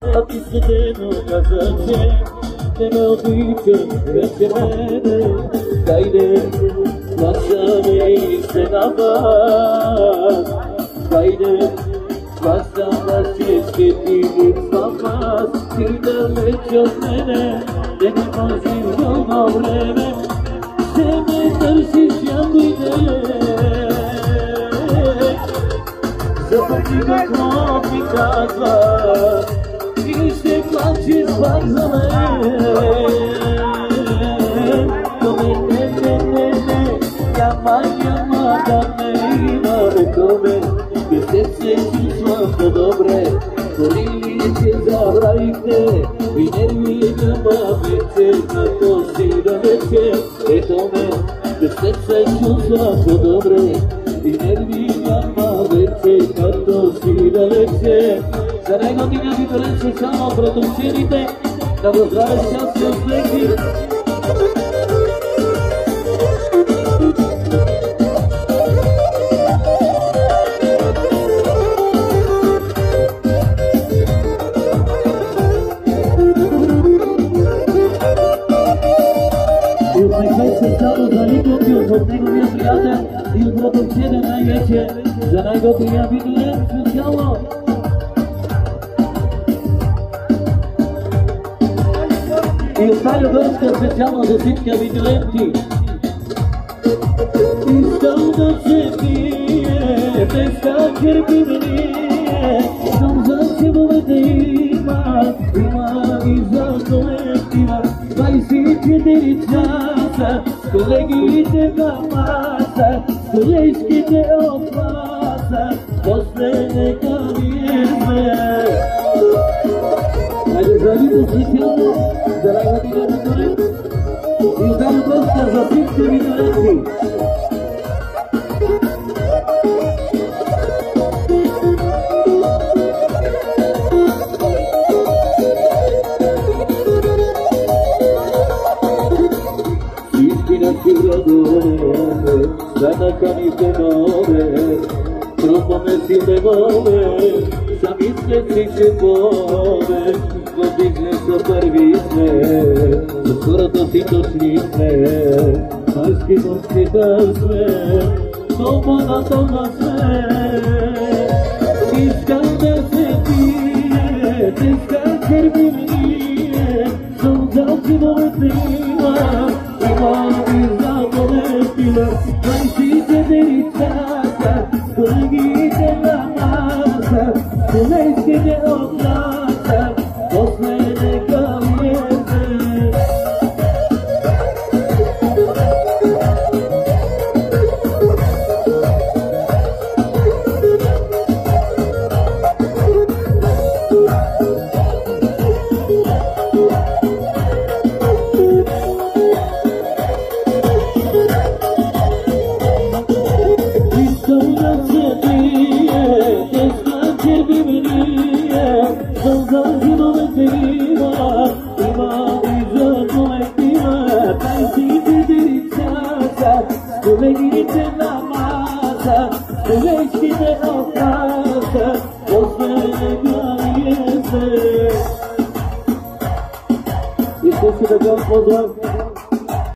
A ti se teno kazače, ne me odliče veće mene. Kajde, plaćame i se na vas. Kajde, plaćam vas češće ti sva vas. Ti daleć od mene, ne ne možeš doma vreme. Se me držiš jambine. Zapomni kako mi kazva. I se plaćiš pak za mene. To me ne, jama da me ima rekome. Bez srce čušvam to dobre, kolili će zabravite. I nervi nama veće, na to si da veće. Eto me, bez srce čušvam to dobre. I nervi nama veće, na to si da veće. Za najgodinja vi to reče samo produčenite, da go zdrave šťastie uspehi. Od negovija prijatelj ili produčenje najveće, za najgodinja vi to reče samo. I ostavio Gorska specijalno za всички видеоленти. Искам да се пие, без такър бивелие. Съм за силовете има и за колектива. 24 часа, колегите на маса, колежките от маса, после нека вижме. Хайде завидно специално, за най-година видеоленти. И оставя Горска за всички видеоленти. Zanakaните нове, трупаме си бегове, сами сме всички пове, въздигне са първи сме, за хората си точни сме, майски мъжки да сме, тълпана сме. Искам да се пие, теска черви ние, съм за силовете има и за колектива. 24 часа, колегите на маса, колежките от маса, после нека влезе. Колегите на маса, колежките от маса, после нека влезе. Искам си да го поздравя